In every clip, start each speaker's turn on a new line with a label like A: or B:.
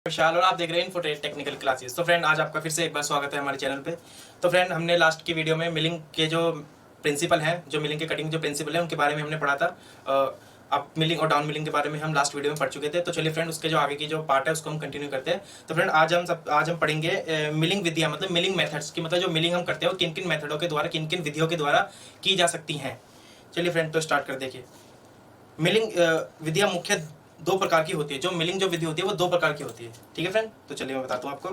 A: विशाल और आप देख रहे हैं इन्फोटेक टेक्निकल क्लासेस। तो फ्रेंड, आज आपका फिर से एक बार स्वागत है हमारे चैनल पे। तो फ्रेंड, हमने लास्ट की वीडियो में मिलिंग के जो प्रिंसिपल हैं, जो मिलिंग के कटिंग जो प्रिंसिपल है उनके बारे में हमने पढ़ा था। अप मिलिंग और डाउन मिलिंग के बारे में हम लास्ट वीडियो में पढ़ चुके थे। तो चलिए फ्रेंड, उसके जो आगे की जो पार्ट है उसको हम कंटिन्यू करते हैं। तो फ्रेंड, आज हम पढ़ेंगे मिलिंग विधियाँ, मतलब मिलिंग मेथड्स की, मतलब जो मिलिंग हम करते हैं वो किन किन मेथडों के द्वारा, किन किन विधियों के द्वारा की जा सकती हैं। चलिए फ्रेंड, तो स्टार्ट कर देखिए। मिलिंग विधियाँ मुख्य दो प्रकार की होती है। जो मिलिंग जो विधि होती है वो दो प्रकार की होती है। ठीक है फ्रेंड, तो चलिए मैं बताता हूँ आपको।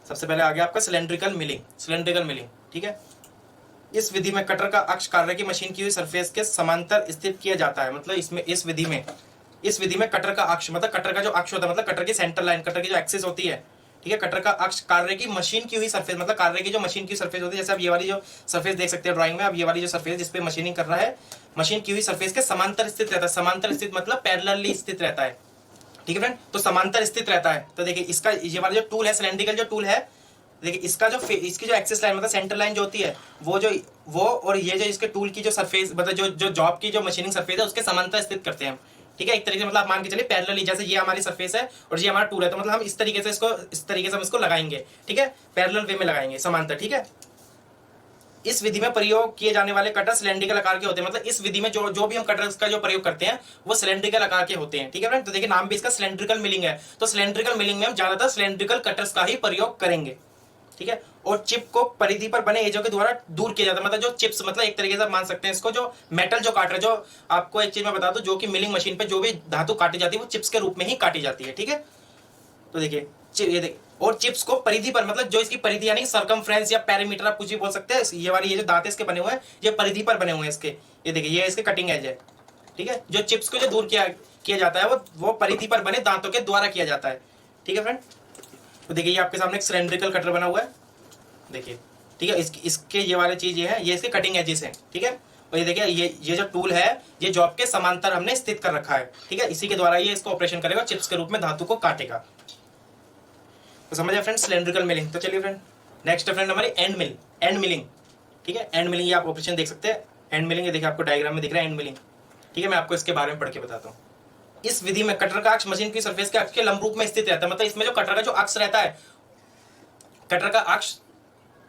A: सबसे पहले आ गया आपका सिलेंड्रिकल मिलिंग। सिलेंड्रिकल मिलिंग, ठीक है। इस विधि में कटर का अक्ष कार्य की मशीन की हुई सरफेस के समांतर स्थित किया जाता है। मतलब इस विधि में कटर का अक्ष, मतलब कटर का जो अक्ष होता है, मतलब कटर की सेंटर लाइन, कटर की जो एक्सिस होती है, ठीक है, कटर का अक्ष कार्य की मशीन की हुई सरफेस, मतलब कार्य की जो मशीन की सरफेस होती है, जैसे आप ये वाली जो सरफेस देख सकते हैं ड्राइंग में, अब ये वाली जो सरफेस जिस पे मशीनिंग कर रहा है, मशीन की हुई सरफेस के समांतर स्थित रहता है। समांतर स्थित मतलब पैरेलली स्थित रहता है। ठीक है फ्रेंड, तो समांतर स्थित रहता है। तो देखिए इसका ये वाला जो टूल है, सिलेंड्रिकल जो टूल है, देखिए इसका जो इसकी जो एक्सिस लाइन, मतलब सेंटर लाइन जो होती है, वो और ये जो इसके टूल की जो सरफेस, मतलब जो जॉब की जो मशीनिंग सरफेस है उसके समांतर स्थित करते हैं। ठीक है, एक तरीके से मतलब आप मान के चलिए पैरेलली, जैसे ये हमारी सरफेस है और ये हमारा टूल है, तो मतलब हम इस तरीके से हम इसको लगाएंगे। ठीक है, पैरेलल वे में लगाएंगे, समांतर। ठीक है, इस विधि में प्रयोग किए जाने वाले कटर सिलेंड्रिकल आकार के होते हैं। मतलब इस विधि में जो भी हम कटर का जो प्रयोग करते हैं वो सिलेंड्रिकल आकार के होते हैं। ठीक है फ्रेंड, तो देखिए नाम भी इसका सिलेंड्रिकल मिलिंग है। तो सिलेंड्रिकल मिलिंग में हम ज्यादातर सिलेंड्रिकल कटर्स का ही प्रयोग करेंगे। ठीक है, और चिप को परिधि पर बने एजों के द्वारा दूर किया जाता है। मतलब जो चिप्स, मतलब एक तरीके से मान सकते हैं इसको, जो मेटल जो काट रहे, जो आपको एक चीज मैं बता दूं, जो कि मिलिंग मशीन पे जो भी धातु काटी जाती है वो चिप्स के रूप में ही काटी जाती है। ठीक है, तो देखिए ये देखिए, और चिप्स को परिधि पर, मतलब जो इसकी परिधि यानी सर्कमफ्रेंस या पैरामीटर आप कुछ भी बोल सकते हैं, ये वाली ये जो दांत इसके बने हुए हैं ये परिधि पर बने हुए हैं इसके। ये देखिए ये इसके कटिंग एज है। ठीक है, जो चिप्स को जो दूर किया जाता है वो परिधि पर बने दांतों के द्वारा किया जाता है। ठीक है फ्रेंड, तो देखिए ये आपके सामने एक सिलेंड्रिकल कटर बना हुआ है, देखिए। ठीक है, इसके ये वाले चीज ये है, ये इसके कटिंग एजेस हैं। ठीक है, और ये देखिए ये जो टूल है ये जॉब के समांतर हमने स्थित कर रखा है। ठीक है, इसी के द्वारा ये इसको ऑपरेशन करेगा, चिप्स के रूप में धातु को काटेगा। तो समझ आए फ्रेंड, सिलेंड्रिकल मिलिंग। तो चलिए फ्रेंड, नेक्स्ट है फ्रेंड हमारी एंड मिलिंग। ठीक है, एंड मिलिंग, ये आप ऑपरेशन देख सकते हैं, एंड मिलिंग। ये देखिए आपको डायग्राम में दिख रहा है एंड मिलिंग। ठीक है, मैं आपको इसके बारे में पढ़ के बताता हूँ। इस विधि में कटर का अक्ष मशीन की सरफेस के अक्ष के लंब रूप में स्थित रहता है। मतलब इसमें जो कटर का जो अक्ष रहता है, कटर का अक्ष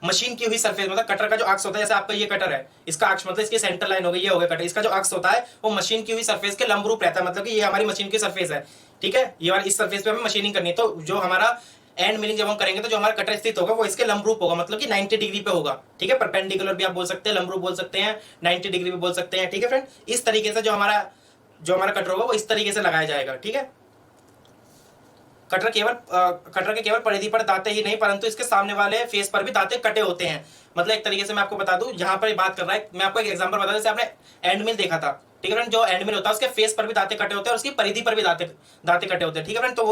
A: मशीन की हुई सरफेस, मतलब कटर का जो अक्ष होता है, जैसे आपका ये कटर है, इसका अक्ष मतलब इसकी सेंटर लाइन हो गई, ये हो गया कटर, इसका जो अक्ष होता है वो मशीन की हुई सरफेस के लंब रूप रहता है। मतलब कि ये हमारी मशीन की सरफेस है। ठीक है, ये वाली इस सरफेस पे हमें मशीनिंग करनी है, तो जो हमारा एंड मिलिंग जब हम करेंगे तो जो हमारा कटर स्थित होगा वो इसके लंब रूप होगा, मतलब कि 90 डिग्री पे होगा। ठीक है, परपेंडिकुलर भी आप बोल सकते हैं, लंब रूप बोल सकते हैं, 90 डिग्री भी बोल सकते हैं। ठीक है फ्रेंड, इस तरीके से जो हमारा कटर होगा वो इस तरीके से लगाया जाएगा। ठीक है, कटर के केवल परिधि पर दांते ही नहीं परंतु इसके सामने वाले फेस पर भी दांते कटे होते हैं। मतलब एक तरीके से मैं आपको बता दूं, यहाँ पर बात कर रहा है, मैं आपको एक एग्जांपल बता दूं, जैसे आपने एंड मिल देखा था। ठीक है फ्रेंड, जो एंड मिल होता है उसके फेस पर भी दांते कटे होते हैं और उसकी परिधि पर भी दांते कटे होते हैं। ठीक है फ्रेंड, तो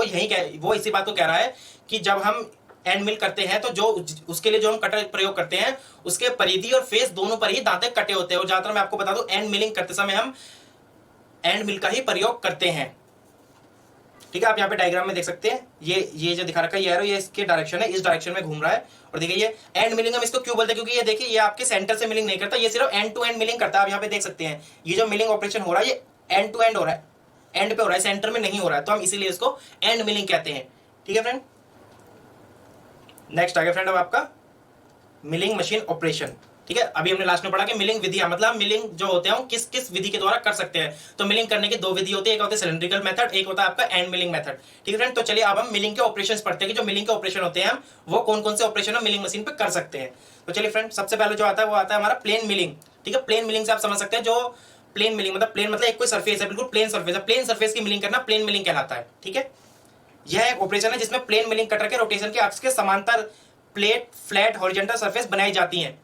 A: वो इसी बात को कह रहा है कि जब हम एंड मिल करते हैं तो जो उसके लिए जो हम कटर प्रयोग करते हैं उसके परिधि और फेस दोनों पर ही दांते कटे होते हैं। और ज्यादातर मैं आपको बता दूं, एंड मिलिंग करते समय हम एंड मिल का ही प्रयोग करते हैं। ठीक है, आप यहाँ पे डायग्राम में देख सकते हैं, ये जो दिखा रखा है ये एरो, ये इसके डायरेक्शन है, इस डायरेक्शन में घूम रहा है। और देखिए ये एंड मिलिंग हम इसको क्यों बोलते हैं, क्योंकि ये देखिए ये आपके सेंटर से मिलिंग नहीं करता, ये सिर्फ एंड टू एंड मिलिंग करता है। आप यहाँ पे देख सकते हैं ये जो मिलिंग ऑपरेशन हो रहा है ये एंड टू एंड हो रहा है, एंड पे हो रहा है, सेंटर में नहीं हो रहा है, तो हम इसीलिए इसको एंड मिलिंग कहते हैं। ठीक है फ्रेंड, नेक्स्ट आ गया फ्रेंड अब आपका मिलिंग मशीन ऑपरेशन। ठीक है, अभी हमने लास्ट में पढ़ा कि मिलिंग विधियां, मतलब मिलिंग जो होते हैं किस किस विधि के द्वारा कर सकते हैं। तो मिलिंग करने की दो विधि होती है, एक होता है सिलेंड्रिकल मेथड, एक होता है आपका एंड मिलिंग मेथड। ठीक है फ्रेंड, तो चलिए अब हम मिलिंग के ऑपरेशंस पढ़ते हैं कि जो मिलिंग के ऑपरेशन होते हैं हम वो कौन कौन से ऑपरेशन हम मिलिंग मशीन पे कर सकते हैं। तो चलिए फ्रेंड, सबसे पहले जो आता है वो आता है हमारा प्लेन मिलिंग। ठीक है, प्लेन मिलिंग से आप समझ सकते हैं, जो प्लेन मिलिंग मतलब प्लेन मतलब एक कोई सरफेस है, बिल्कुल प्लेन सरफेस है, प्लेन सरफेस की मिलिंग करना प्लेन मिलिंग कहलाता है। ठीक है, यह एक ऑपरेशन है जिसमें प्लेन मिलिंग कटर के रोटेशन के अक्ष के समांतर प्लेट फ्लैट हॉरिजॉन्टल सरफेस बनाई जाती हैं।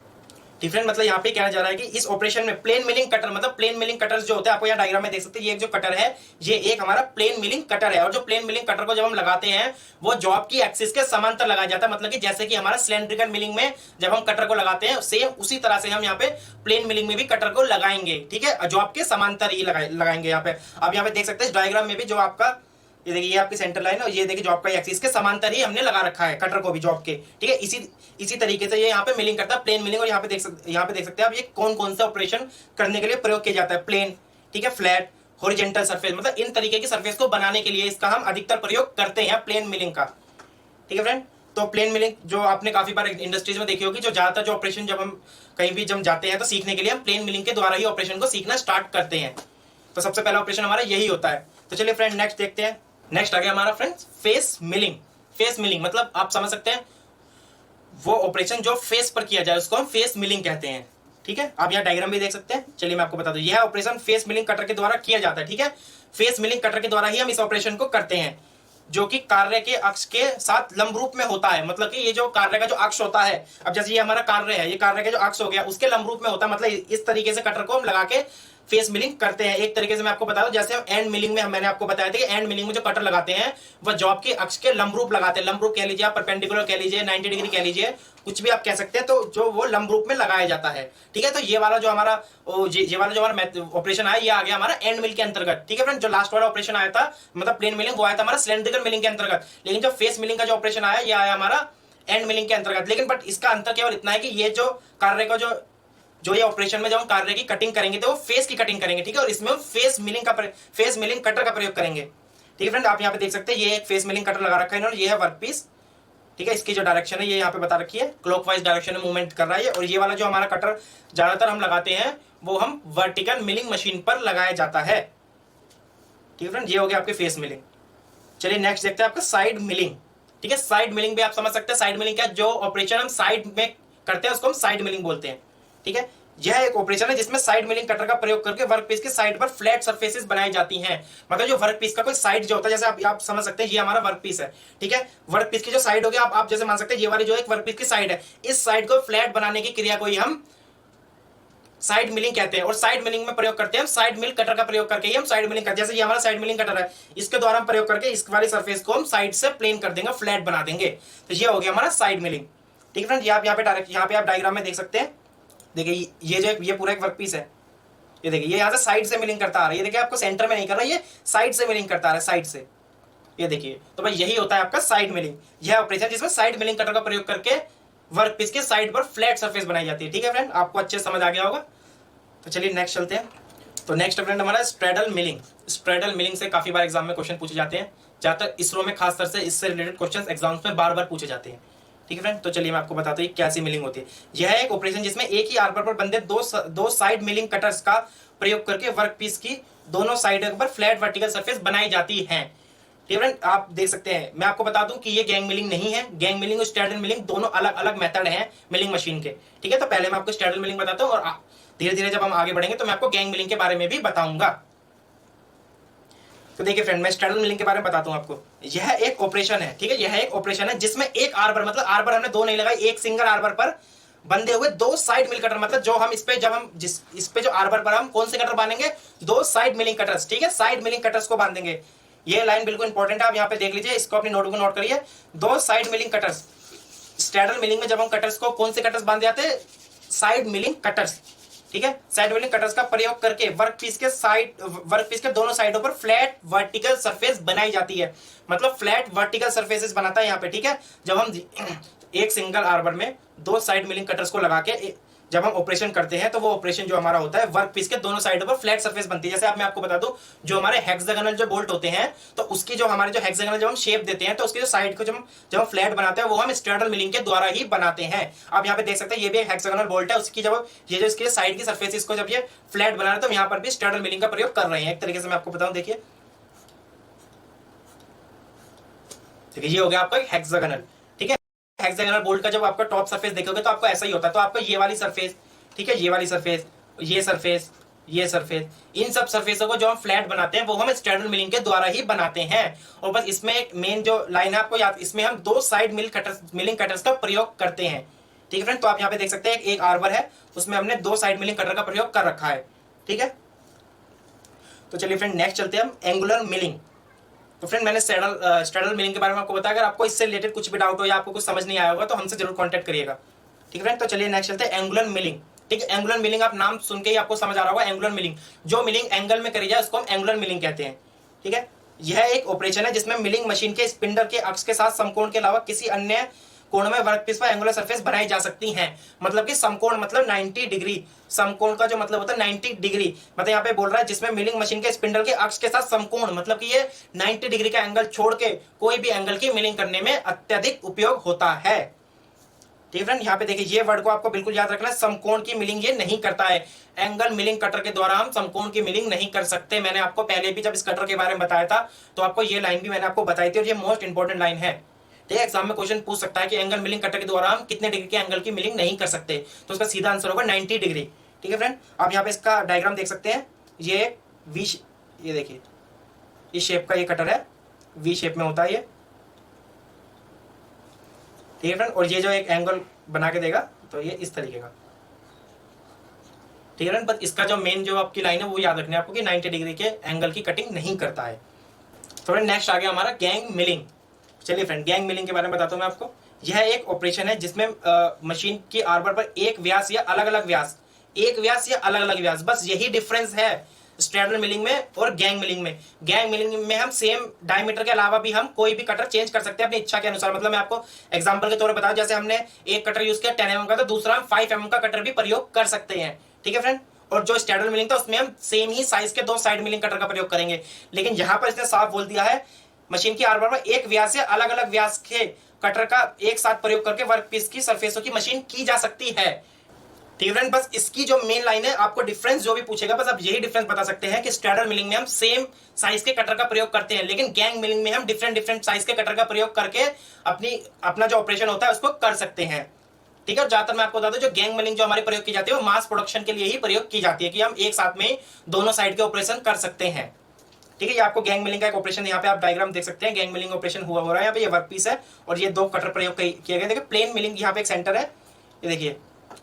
A: डिफरेंट मतलब यहाँ पे कहना जा रहा है कि इस ऑपरेशन में प्लेन मिलिंग कटर, मतलब प्लेन मिलिंग कटर्स जो होते हैं, आपको यहाँ डायग्राम में देख सकते हैं, ये एक जो कटर है ये एक हमारा प्लेन मिलिंग कटर है। और जो प्लेन मिलिंग कटर को जब हम लगाते हैं वो जॉब की एक्सिस के समांतर लगाया जाता है। मतलब कि जैसे कि हमारा सिलेंड्रिकल मिलिंग में जब हम कटर को लगाते हैं सेम उसी तरह से हम यहाँ पे प्लेन मिलिंग में भी कटर को लगाएंगे। ठीक है, जॉब के समांतर ही लगाएंगे। यहाँ पे आप यहाँ पे देख सकते हैं डायग्राम में भी, जो आपका ये देखिए ये आपकी सेंटर लाइन है और ये देखिए जॉब का एक्सिस के समांतर ही हमने लगा रखा है कटर को भी जॉब के। ठीक है, इसी तरीके से ये यहाँ पे मिलिंग करता है, प्लेन मिलिंग। और यहाँ पे देख सकते हैं आप ये कौन कौन सा ऑपरेशन करने के लिए प्रयोग किया जाता है। प्लेन, ठीक है, फ्लैट, हॉरिजॉन्टल सरफेस, मतलब इन तरीके की सरफेस को बनाने के लिए इसका हम अधिकतर प्रयोग करते हैं प्लेन मिलिंग का। ठीक है फ्रेंड, तो प्लेन मिलिंग जो आपने काफी बार इंडस्ट्रीज में देखी होगी, जो ज्यादातर जो ऑपरेशन जब हम कहीं भी जब जाते हैं तो सीखने के लिए हम प्लेन मिलिंग के द्वारा ही ऑपरेशन को सीखना स्टार्ट करते हैं। तो सबसे पहला ऑपरेशन हमारा यही होता है। तो चलिए फ्रेंड नेक्स्ट देखते हैं। नेक्स्ट आ गया हमारा friend face milling. Face milling मतलब आप समझ सकते हैं वो ऑपरेशन जो फेस पर किया जाए उसको हम फेस मिलिंग कहते हैं। ठीक है, आप यहाँ डायग्राम भी देख सकते हैं। चलिए मैं आपको बता दूं, यह ऑपरेशन फेस मिलिंग कटर के द्वारा किया जाता है। ठीक है, फेस मिलिंग कटर के द्वारा ही हम इस ऑपरेशन को करते हैं, जो कि कार्य के अक्ष के साथ लंब रूप में होता है। मतलब कि ये जो कार्य का जो अक्ष होता है, अब जैसे ये हमारा कार्य है, ये कार्य का जो अक्ष हो गया उसके लंब रूप में होता है। मतलब इस तरीके से कटर को हम लगा के फेस मिलिंग करते हैं। एक तरीके से मैं आपको बता दूं, जैसे हम एंड मिलिंग में मैंने आपको बताया था कि एंड मिलिंग में जो कटर लगाते हैं वह जॉब के अक्ष के लंब रूप लगाते हैं। लंब रूप कह लीजिए, आप परपेंडिकुलर कह लीजिए, 90 डिग्री कह लीजिए, कुछ भी आप कह सकते हैं, तो जो वो लंब रूप में लगाया जाता है। ठीक है, तो ये वाला जो हमारा ऑपरेशन आया, ये आ गया हमारा एंड मिल के अंतर्गत। ठीक है फ्रेंड, जो लास्ट वाला ऑपरेशन आया था मतलब प्लेन मिलिंग, वो आया था हमारा सिलेंड्रिकल मिलिंग के अंतर्गत। लेकिन जो फेस मिलिंग का जो ऑपरेशन आया, ये आया हमारा एंड मिलिंग के अंतर्गत। लेकिन बट इसका अंतर केवल इतना है कि ये जो कार्य का जो ये ऑपरेशन में जब हम कार्य की कटिंग करेंगे तो वो फेस की कटिंग करेंगे। ठीक है, और इसमें हम फेस मिलिंग कटर का प्रयोग करेंगे। ठीक है फ्रेंड, आप यहाँ पे देख सकते हैं ये एक फेस मिलिंग कटर लगा रखा है इन्होंने, ये है वर्क पीस। ठीक है, इसकी जो डायरेक्शन है ये यहाँ पे बता रखी है, क्लॉकवाइज डायरेक्शन में मूवमेंट कर रहा है। और ये वाला जो हमारा कटर ज्यादातर हम लगाते हैं वो हम वर्टिकल मिलिंग मशीन पर लगाया जाता है। ठीक है फ्रेंड, ये हो गया आपके फेस मिलिंग। चलिए नेक्स्ट देखते हैं आपका साइड मिलिंग। ठीक है, साइड मिलिंग भी आप समझ सकते हैं। साइड मिलिंग क्या, जो ऑपरेशन हम साइड में करते हैं उसको हम साइड मिलिंग बोलते हैं। ठीक है, यह एक ऑपरेशन है जिसमें साइड मिलिंग कटर का प्रयोग करके वर्कपीस के साइड पर फ्लैट सरफेसेस बनाई जाती हैं। मतलब जो वर्कपीस का कोई साइड जो होता है, जैसे आप समझ सकते हैं ये हमारा वर्कपीस है। ठीक है, वर्कपीस की जो साइड होगी, आप जैसे मान सकते हैं ये वाली जो एक वर्कपीस की साइड है, इस साइड को फ्लैट बनाने की क्रिया को ही हम साइड मिलिंग कहते हैं। और साइड मिलिंग में प्रयोग करते हैं हम साइड मिल कटर का प्रयोग करके ही हम साइड मिलिंग करते हैं। जैसे ये हमारा साइड मिलिंग कटर है, इसके द्वारा हम प्रयोग करके इस वाली सरफेस को हम साइड से प्लेन कर देंगे, फ्लैट बना देंगे। तो ये हो गया हमारा साइड मिलिंग। ठीक है फ्रेंड, ये आप यहाँ पे आप डायग्राम में देख सकते हैं। देखिए ये पूरा एक वर्कपीस है, ये देखिए ये यहाँ से साइड से मिलिंग करता आ रहा है। ये देखिए आपको सेंटर में नहीं कर रहा, ये साइड से मिलिंग करता आ रहा है, साइड से। ये देखिए, तो भाई यही होता है आपका साइड मिलिंग। यह ऑपरेशन जिसमें साइड मिलिंग कटर का प्रयोग करके वर्कपीस के साइड पर फ्लैट सरफेस बनाई जाती है। ठीक है फ्रेंड, आपको अच्छे समझ आ गया होगा। तो चलिए नेक्स्ट चलते हैं। तो नेक्स्ट फ्रेंड हमारा स्ट्रेडल मिलिंग। स्ट्रेडल मिलिंग से काफी बार एग्जाम में क्वेश्चन पूछे जाते हैं, ज्यादातर इसरो में खासकर से इससे रिलेटेड क्वेश्चन एग्जाम्स में बार बार पूछे जाते हैं। ठीक है फ्रेंड, तो चलिए मैं आपको बताता हूँ कैसी मिलिंग होती है। यह एक ऑपरेशन जिसमें एक ही आर्बर पर बंधे दो साइड मिलिंग कटर्स का प्रयोग करके वर्कपीस की दोनों साइड पर फ्लैट वर्टिकल सरफेस बनाई जाती है। ठीक है फ्रेंड, आप देख सकते हैं। मैं आपको बता दूं कि ये गैंग मिलिंग नहीं है। गैंग मिलिंग और स्ट्रेडल मिलिंग दोनों अलग अलग मेथड हैं मिलिंग मशीन के। ठीक है, तो पहले मैं आपको स्ट्रेडल मिलिंग बताता हूँ और धीरे धीरे जब हम आगे बढ़ेंगे तो मैं आपको गैंग मिलिंग के बारे में भी बताऊंगा। तो देखिए फ्रेंड, मैं स्ट्रेडल मिलिंग के बारे में बताता हूं आपको। यह एक ऑपरेशन है। ठीक है, यह एक ऑपरेशन है जिसमें एक आर्बर, मतलब आर्बर हमने दो नहीं लगाई, एक सिंगल आर्बर पर बंधे हुए दो साइड मिल कटर, मतलब जो हम इस पे जो आर्बर पर हम कौन से कटर बांधेंगे, दो साइड मिलिंग कटर्स। ठीक है, साइड मिलिंग कटर्स को बांधेंगे। ये लाइन बिल्कुल इंपॉर्टेंट है, आप यहाँ पे देख लीजिए, इसको अपनी नोटबुक में नोट करिए। दो side milling cutters. Straddle milling में जब हम कटर्स को कौन से कटर्स बांधे जाते हैं, साइड मिलिंग कटर्स। ठीक है, साइड मिलिंग कटर्स का प्रयोग करके वर्कपीस के दोनों साइडों पर फ्लैट वर्टिकल सरफेस बनाई जाती है। मतलब फ्लैट वर्टिकल सरफेसेस बनाता है यहाँ पे। ठीक है, जब हम एक सिंगल आर्बर में दो साइड मिलिंग कटर्स को लगा के जब हम ऑपरेशन करते हैं तो वो ऑपरेशन जो हमारा होता है वर्कपीस के दोनों साइडों पर फ्लैट सरफेस बनती है। जैसे मैं आपको बता दूं, जो हमारे हेक्सागोनल जो बोल्ट होते हैं, तो उसकी जो हमारे जो हेक्सागोनल जब हम शेप देते हैं तो उसकी जो साइड को जब हम फ्लैट बनाते हैं वो हम स्ट्रेडल मिलिंग के द्वारा ही बनाते हैं। आप यहाँ पे देख सकते हैं, ये भी एक हेक्सागोनल बोल्ट है, उसकी जब ये जो इसके साइड की सरफेस इसको जब ये फ्लैट बना रहे हैं तो यहाँ पर भी स्ट्रेडल मिलिंग का प्रयोग कर रहे हैं। एक तरीके से मैं आपको बताऊं, देखिए ये हो गया आपका हेक्सागोनल। हेक्सागोनल बोल्ट का जब आपका टॉप सरफेस देखोगे तो आपको ऐसा ही होता है। तो आपको ये वाली सरफेस, ठीक है, ये वाली सरफेस, ये सरफेस, ये सरफेस, इन सब सरफेसों को जो हम फ्लैट बनाते हैं वो हम स्ट्रेडल मिलिंग के द्वारा ही बनाते हैं। और बस इसमें एक मेन जो लाइन है आपको याद, इसमें हम दो साइड मिलिंग कटर्स का प्रयोग करते हैं। ठीक है फ्रेंड, तो आप यहाँ पे देख सकते हैं एक आर्बर है, उसमें हमने दो साइड मिलिंग कटर का प्रयोग कर रखा है। ठीक है, तो चलिए फ्रेंड नेक्स्ट चलते हैं हम एंगुलर मिलिंग। तो फ्रेंड मैंने स्ट्रेडल मिलिंग के बारे में आपको बताया। अगर आपको इससे रिलेटेड कुछ भी डाउट हो या आपको कुछ समझ नहीं आया होगा तो हमसे जरूर कांटेक्ट करिएगा। ठीक है फ्रेंड, तो चलिए नेक्स्ट चलते हैं एंगुलर मिलिंग। ठीक है, एंगुलर मिलिंग आप नाम सुन के ही आपको समझ आ रहा होगा। एंगुलर मिलिंग, जो मिलिंग एंगल में करी जाए उसको हम एंगुलर मिलिंग कहते हैं। ठीक है, यह एक ऑपरेशन है जिसमें मिलिंग मशीन के स्पिंडल के अक्ष के साथ समकोण के अलावा किसी अन्य कोण में वर्कपीस पर एंगुलर सरफेस बनाई जा सकती हैं। मतलब कि समकोण मतलब 90 डिग्री, समकोण का जो मतलब होता है 90 डिग्री, मतलब यहाँ पे बोल रहा है जिसमें मिलिंग मशीन के स्पिंडल के अक्ष के साथ समकोण, मतलब कि ये 90 डिग्री का एंगल छोड़ के कोई भी एंगल की मिलिंग करने में अत्यधिक उपयोग होता है। ठीक है फ्रेंड, यहाँ पे देखिए ये वर्ड को आपको बिल्कुल याद रखना है, समकोण की मिलिंग ये नहीं करता है। एंगल मिलिंग कटर के द्वारा हम समकोण की मिलिंग नहीं कर सकते। मैंने आपको पहले भी जब इस कटर के बारे में बताया था तो आपको ये लाइन भी मैंने आपको बताई थी और ये मोस्ट इंपॉर्टेंट लाइन है। ठीक है, एग्जाम में क्वेश्चन पूछ सकता है कि एंगल मिलिंग कटर के द्वारा हम कितने डिग्री के एंगल की मिलिंग नहीं कर सकते, तो उसका सीधा आंसर होगा 90 डिग्री। ठीक है फ्रेंड, आप यहाँ पे इसका डायग्राम देख सकते हैं, ये वी, ये देखिए इस शेप का ये कटर है, वी शेप में होता है ये। ठीक है फ्रेंड, और ये जो एक एंगल बना के देगा तो ये इस तरीके का। ठीक है फ्रेंड, बस इसका जो मेन जो आपकी लाइन है वो याद रखनी है आपको कि 90 डिग्री के एंगल की कटिंग नहीं करता है। तो फ्रेंड नेक्स्ट आ गया हमारा गैंग मिलिंग। चलिए फ्रेंड, गैंग मिलिंग के बारे में बताता हूँ मैं आपको। यह एक ऑपरेशन है जिसमें मशीन की आर्बर पर एक व्यास या अलग अलग व्यास, एक व्यास या अलग अलग व्यास, बस यही डिफरेंस है स्ट्रैडल मिलिंग में और गैंग मिलिंग में। गैंग मिलिंग में हम सेम डायमीटर के अलावा भी हम कोई भी कटर चेंज कर सकते हैं अपनी इच्छा के अनुसार। मतलब मैं आपको एग्जांपल के तौर पर बताऊं, जैसे हमने एक कटर यूज किया 10 mm का, तो दूसरा हम 5 mm का कटर भी प्रयोग कर सकते हैं। ठीक है फ्रेंड, और जो स्ट्रैडल मिलिंग था उसमें हम सेम ही साइज के 2 साइड मिलिंग कटर का प्रयोग करेंगे। लेकिन यहां पर इसने साफ बोल दिया है मशीन की आर्बर में एक व्यास या अलग अलग व्यास के कटर का एक साथ प्रयोग करके वर्कपीस की सरफेसों की मशीन की जा सकती है। ठीक है फ्रेंड, बस इसकी जो मेन लाइन है, आपको डिफरेंस जो भी पूछेगा बस आप यही डिफरेंस बता सकते हैं कि स्ट्रैडल मिलिंग में हम सेम साइज के कटर का प्रयोग करते हैं, लेकिन गैंग मिलिंग में हम डिफरेंट साइज के कटर का प्रयोग करके अपना जो ऑपरेशन होता है उसको कर सकते हैं। ठीक है, ज्यादातर मैं आपको बता दूं जो गैंग मिलिंग जो हमारी प्रयोग की जाती है वो मास प्रोडक्शन के लिए ही प्रयोग की जाती है, कि हम एक साथ में दोनों साइड के ऑपरेशन कर सकते हैं। ठीक है, ये आपको गैंग मिलिंग का एक ऑपरेशन यहाँ पे आप डायग्राम देख सकते हैं, गैंग मिलिंग ऑपरेशन हो रहा है। यहाँ पे ये वर्कपीस है और ये 2 कटर प्रयोग किए गए। देखिए प्लेन मिलिंग यहाँ पे एक सेंटर है, ये देखिए।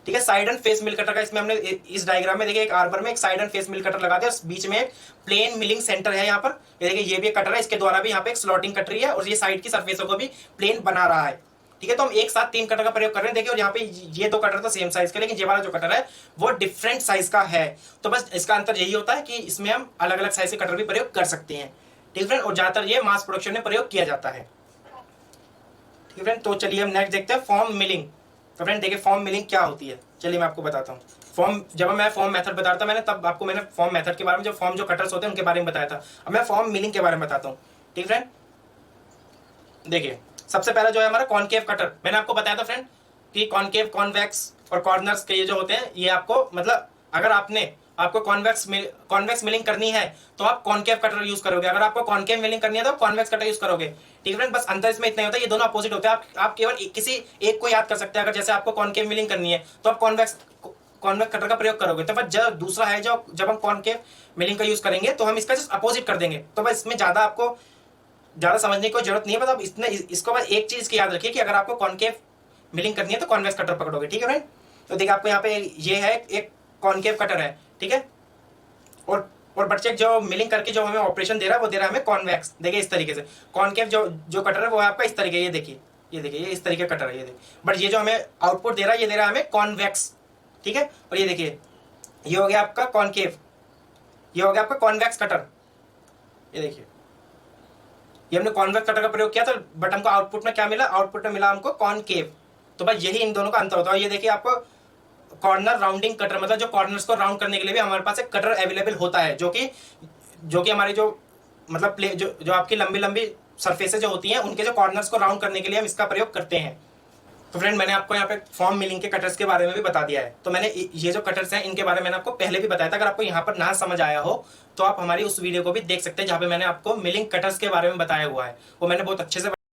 A: ठीक है, side and face mill cutter का इसमें हमने इस डायग्राम में देखिए एक आर्बर में एक side and face mill cutter लगा दिया, बीच में एक प्लेन मिलिंग सेंटर है यहाँ पर। ये देखिए ये भी एक कटर है, इसके द्वारा भी यहाँ पे एक स्लॉटिंग कटरी है और ये साइड की सरफेसों को भी प्लेन बना रहा है। ठीक है, तो हम एक साथ 3 कटर का प्रयोग कर रहे हैं। देखिए, और यहाँ पे ये 2 कटर तो सेम साइज के, लेकिन ये वाला जो कटर है वो डिफरेंट साइज का है। तो बस इसका अंतर यही होता है कि इसमें हम अलग अलग साइज के कटर भी प्रयोग कर सकते हैं। ठीक है फ्रेंड, और ज्यादातर ये मास प्रोडक्शन में प्रयोग किया जाता है। ठीक है फ्रेंड, तो चलिए हम नेक्स्ट देखते हैं फॉर्म मिलिंग। तो फ्रेंड देखिए फॉर्म मिलिंग क्या होती है, चलिए मैं आपको बताता हूँ। फॉर्म, जब मैं फॉर्म मेथड बता रहा था मैंने, तब आपको मैंने फॉर्म मेथड के बारे में, जो फॉर्म जो कटर्स होते हैं उनके बारे में बताया था। अब मैं फॉर्म मिलिंग के बारे में बताता हूँ। ठीक फ्रेंड, देखिए सबसे पहला जो है हमारा कॉनकेव कटर। मैंने आपको बताया था फ्रेंड कि कॉनकेव, कॉन्वेक्स और कॉर्नर्स के ये जो होते हैं, ये आपको मतलब अगर आपको कॉन्वेक्स मिलिंग करनी है तो आप कॉनकेव कटर यूज करोगे, अगर आपको कॉनकेव मिलिंग करनी है तो कॉन्वेक्स कटर यूज करोगे। ठीक है फ्रेंड, बस अंतर इसमें इतना ही होता है, ये दोनों अपोजिट होते हैं। आप केवल किसी एक को याद कर सकते हैं। अगर जैसे आपको कॉनकेव मिलिंग करनी है तो आप कॉन्वेक्स कटर का प्रयोग करोगे, तो बस जो दूसरा है जो जब हम कॉनकेव मिलिंग का यूज करेंगे तो हम इसका जस्ट अपोजिट कर देंगे। तो बस इसमें ज्यादा समझने की कोई जरूरत नहीं है। बस आप इसको बस एक चीज की याद रखिए कि अगर आपको कॉनकेव मिलिंग करनी है तो कॉन्वेक्स कटर पकड़ोगे। ठीक है फ्रेंड, तो देखिए आपको यहाँ पे ये है एक कॉनकेव कटर है। ठीक है, और बच्चे जो मिलिंग करके जो हमें ऑपरेशन दे रहा है वो दे रहा है हमें कॉन्वेक्स। देखिए इस तरीके से कॉनकेव जो कटर है वो है आपका इस तरीके, ये देखिए ये इस तरीके का कटर है, ये देखिए। बट ये जो हमें आउटपुट दे रहा है ये दे रहा है हमें कॉन्वेक्स। ठीक है, और ये देखिए ये हो गया आपका कॉनकेव, ये हो गया आपका कॉन्वेक्स कटर। ये देखिए ये हमने कॉन्वेक्स कटर का प्रयोग किया था, बट हमको आउटपुट में क्या मिला, आउटपुट में मिला हमको कॉनकेव। तो बस यही इन दोनों का अंतर होता है। ये देखिए आपको कॉर्नर राउंडिंग कटर, मतलब जो कॉर्नर्स को राउंड करने के लिए भी हमारे पास एक कटर अवेलेबल होता है, जो कि हमारी जो मतलब जो आपकी लंबी लंबी सरफेसेज जो होती हैं उनके जो कॉर्नर्स को राउंड करने के लिए हम इसका प्रयोग करते हैं। तो फ्रेंड मैंने आपको यहाँ पे फॉर्म मिलिंग के कटर्स के बारे में भी बता दिया है। तो मैंने ये जो कटर्स हैं इनके बारे में मैंने आपको पहले भी बताया था। अगर आपको यहाँ पर ना समझ आया हो तो आप हमारी उस वीडियो को भी देख सकते हैं जहाँ पे मैंने आपको मिलिंग कटर्स के बारे में बताया हुआ है, वो मैंने बहुत अच्छे से